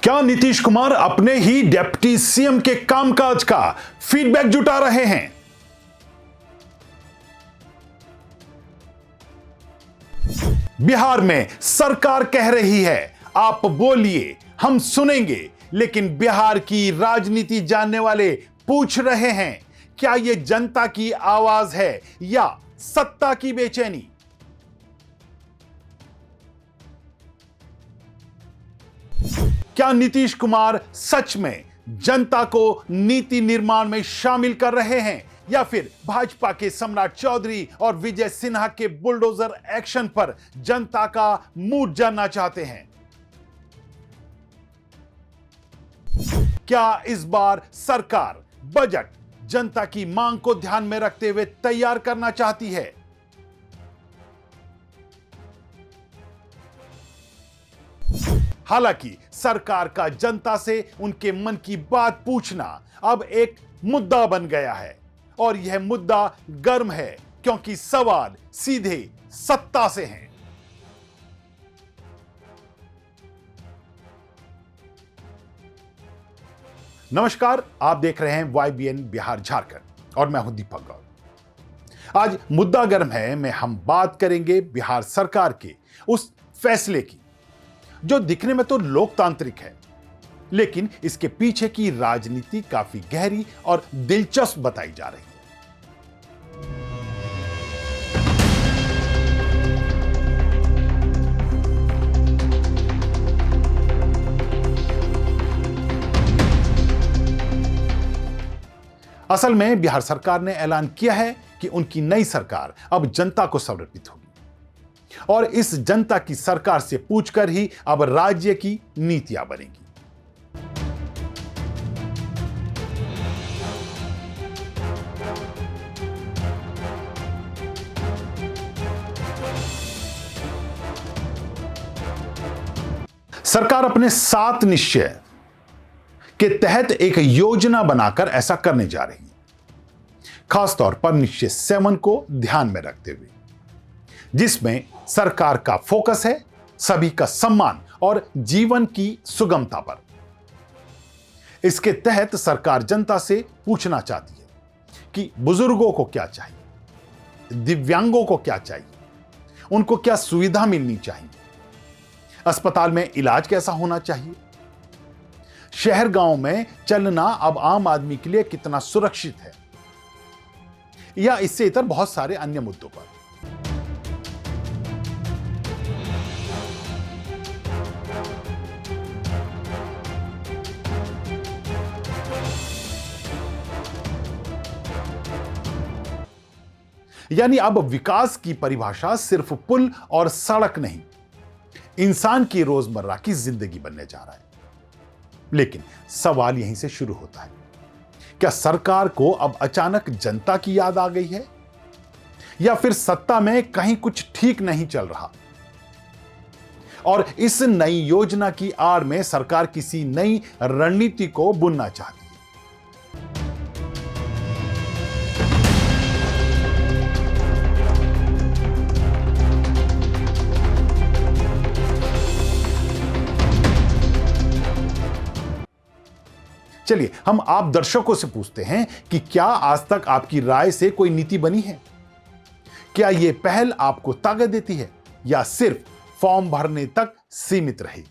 क्या नीतीश कुमार अपने ही deputy CM के कामकाज का फीडबैक जुटा रहे हैं? बिहार में सरकार कह रही है आप बोलिए हम सुनेंगे, लेकिन बिहार की राजनीति जानने वाले पूछ रहे हैं क्या यह जनता की आवाज है या सत्ता की बेचैनी? क्या नीतीश कुमार सच में जनता को नीति निर्माण में शामिल कर रहे हैं या फिर भाजपा के सम्राट चौधरी और विजय सिन्हा के बुलडोजर एक्शन पर जनता का मूड जानना चाहते हैं? क्या इस बार सरकार बजट जनता की मांग को ध्यान में रखते हुए तैयार करना चाहती है? हालांकि सरकार का जनता से उनके मन की बात पूछना अब एक मुद्दा बन गया है और यह मुद्दा गर्म है क्योंकि सवाल सीधे सत्ता से हैं। नमस्कार, आप देख रहे हैं YBN बिहार झारखंड और मैं हूं दीपक गौर। आज मुद्दा गर्म है में हम बात करेंगे बिहार सरकार के उस फैसले की जो दिखने में तो लोकतांत्रिक है, लेकिन इसके पीछे की राजनीति काफी गहरी और दिलचस्प बताई जा रही है। असल में बिहार सरकार ने ऐलान किया है कि उनकी नई सरकार अब जनता को समर्पित होगी और इस जनता की सरकार से पूछकर ही अब राज्य की नीतियां बनेगी। सरकार अपने 7 निश्चय के तहत एक योजना बनाकर ऐसा करने जा रही है, खासतौर पर निश्चय 7 को ध्यान में रखते हुए, जिसमें सरकार का फोकस है सभी का सम्मान और जीवन की सुगमता पर। इसके तहत सरकार जनता से पूछना चाहती है कि बुजुर्गों को क्या चाहिए, दिव्यांगों को क्या चाहिए, उनको क्या सुविधा मिलनी चाहिए, अस्पताल में इलाज कैसा होना चाहिए, शहर गांव में चलना अब आम आदमी के लिए कितना सुरक्षित है, या इससे इतर बहुत सारे अन्य मुद्दों पर। यानी अब विकास की परिभाषा सिर्फ पुल और सड़क नहीं, इंसान की रोजमर्रा की जिंदगी बनने जा रहा है। लेकिन सवाल यहीं से शुरू होता है, क्या सरकार को अब अचानक जनता की याद आ गई है या फिर सत्ता में कहीं कुछ ठीक नहीं चल रहा और इस नई योजना की आड़ में सरकार किसी नई रणनीति को बुनना चाहती है? चलिए हम आप दर्शकों से पूछते हैं कि क्या आज तक आपकी राय से कोई नीति बनी है? क्या यह पहल आपको ताकत देती है या सिर्फ फॉर्म भरने तक सीमित रहेगी?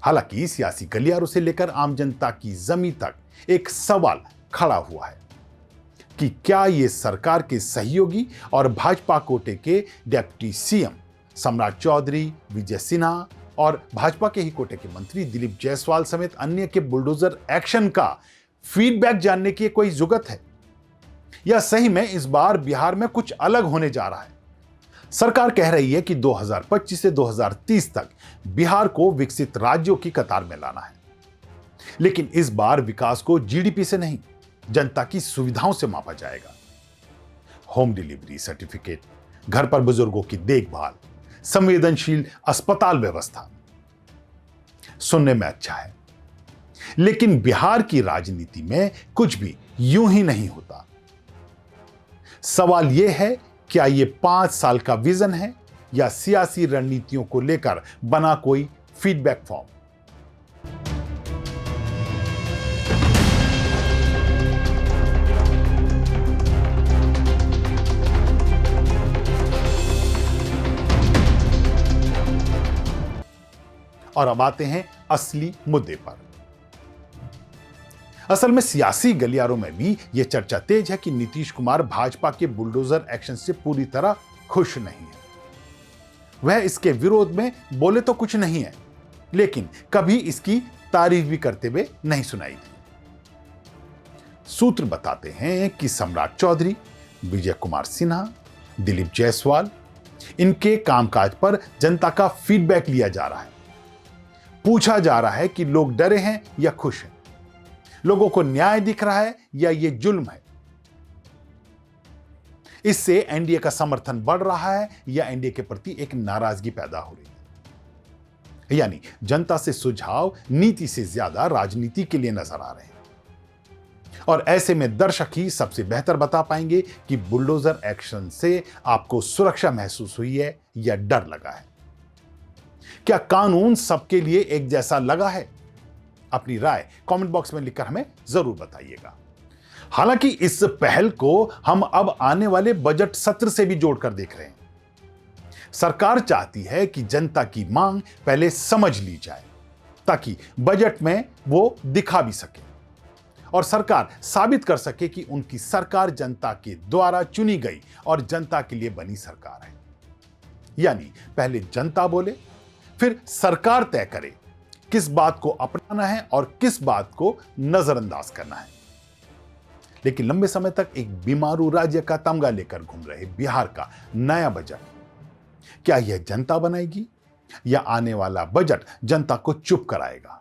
हालांकि सियासी गलियारों से लेकर आम जनता की जमीन तक एक सवाल खड़ा हुआ है कि क्या यह सरकार के सहयोगी और भाजपा कोटे के डिप्टी सीएम सम्राट चौधरी, विजय सिन्हा और भाजपा के ही कोटे के मंत्री दिलीप जायसवाल समेत अन्य के बुलडोजर एक्शन का फीडबैक जानने की कोई जुगत है या सही में इस बार बिहार में कुछ अलग होने जा रहा है? सरकार कह रही है कि 2025 से 2030 तक बिहार को विकसित राज्यों की कतार में लाना है, लेकिन इस बार विकास को जीडीपी से नहीं, जनता की सुविधाओं से मापा जाएगा। होम डिलीवरी सर्टिफिकेट, घर पर बुजुर्गों की देखभाल, संवेदनशील अस्पताल व्यवस्था। सुनने में अच्छा है, लेकिन बिहार की राजनीति में कुछ भी यूं ही नहीं होता। सवाल यह है, क्या यह 5 साल का विजन है या सियासी रणनीतियों को लेकर बना कोई फीडबैक फॉर्म? और अब आते हैं असली मुद्दे पर। असल में सियासी गलियारों में भी यह चर्चा तेज है कि नीतीश कुमार भाजपा के बुलडोजर एक्शन से पूरी तरह खुश नहीं है। वह इसके विरोध में बोले तो कुछ नहीं है, लेकिन कभी इसकी तारीफ भी करते हुए नहीं सुनाई दी। सूत्र बताते हैं कि सम्राट चौधरी, विजय कुमार सिन्हा, दिलीप जायसवाल, इनके कामकाज पर जनता का फीडबैक लिया जा रहा है। पूछा जा रहा है कि लोग डरे हैं या खुश हैं, लोगों को न्याय दिख रहा है या ये जुल्म है। इससे एनडीए का समर्थन बढ़ रहा है या एनडीए के प्रति एक नाराजगी पैदा हो रही है। यानी जनता से सुझाव नीति से ज्यादा राजनीति के लिए नजर आ रहे हैं। और ऐसे में दर्शक ही सबसे बेहतर बता पाएंगे कि बुलडोजर एक्शन से आपको सुरक्षा महसूस हुई है या डर लगा है। क्या कानून सबके लिए एक जैसा लगा है? अपनी राय कमेंट बॉक्स में लिखकर हमें जरूर बताइएगा। हालांकि इस पहल को हम अब आने वाले बजट सत्र से भी जोड़कर देख रहे हैं। सरकार चाहती है कि जनता की मांग पहले समझ ली जाए, ताकि बजट में वो दिखा भी सके और सरकार साबित कर सके कि उनकी सरकार जनता के द्वारा चुनी गई और जनता के लिए बनी सरकार है। यानी पहले जनता बोले, फिर सरकार तय करे किस बात को अपनाना है और किस बात को नजरअंदाज करना है। लेकिन लंबे समय तक एक बीमारू राज्य का तमगा लेकर घूम रहे बिहार का नया बजट, क्या यह जनता बनाएगी या आने वाला बजट जनता को चुप कराएगा?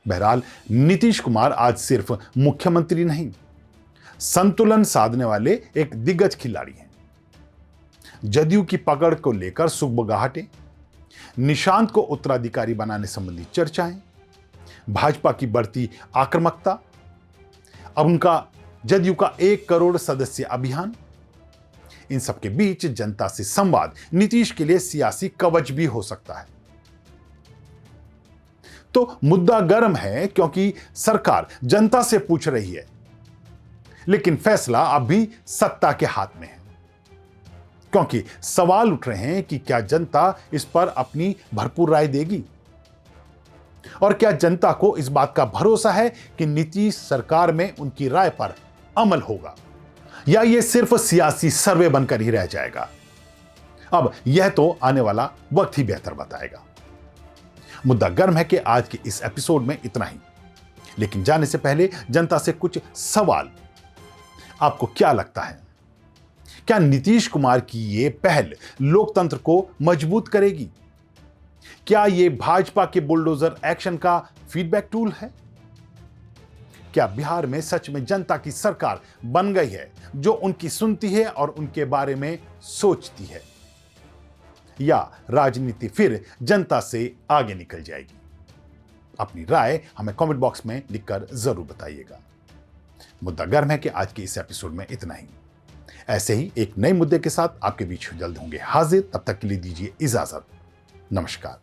बहरहाल नीतीश कुमार आज सिर्फ मुख्यमंत्री नहीं, संतुलन साधने वाले एक दिग्गज खिलाड़ी हैं। जदयू की पकड़ को लेकर सुगबुगाहटें, निशांत को उत्तराधिकारी बनाने संबंधी चर्चाएं, भाजपा की बढ़ती आक्रामकता, अब उनका जदयू का 1 करोड़ सदस्य अभियान, इन सबके बीच जनता से संवाद नीतीश के लिए सियासी कवच भी हो सकता है। तो मुद्दा गर्म है क्योंकि सरकार जनता से पूछ रही है, लेकिन फैसला अभी सत्ता के हाथ में है। क्योंकि सवाल उठ रहे हैं कि क्या जनता इस पर अपनी भरपूर राय देगी, और क्या जनता को इस बात का भरोसा है कि नीतीश सरकार में उनकी राय पर अमल होगा, या यह सिर्फ सियासी सर्वे बनकर ही रह जाएगा। अब यह तो आने वाला वक्त ही बेहतर बताएगा। मुद्दा गर्म है कि आज के इस एपिसोड में इतना ही, लेकिन जाने से पहले जनता से कुछ सवाल। आपको क्या लगता है, क्या नीतीश कुमार की यह पहल लोकतंत्र को मजबूत करेगी? क्या यह भाजपा के बुलडोजर एक्शन का फीडबैक टूल है? क्या बिहार में सच में जनता की सरकार बन गई है जो उनकी सुनती है और उनके बारे में सोचती है, या राजनीति फिर जनता से आगे निकल जाएगी? अपनी राय हमें कमेंट बॉक्स में लिखकर जरूर बताइएगा। मुद्दा गर्म है कि आज के इस एपिसोड में इतना ही। ऐसे ही एक नए मुद्दे के साथ आपके बीच जल्द होंगे हाजिर। तब तक के लिए दीजिए इजाजत। नमस्कार।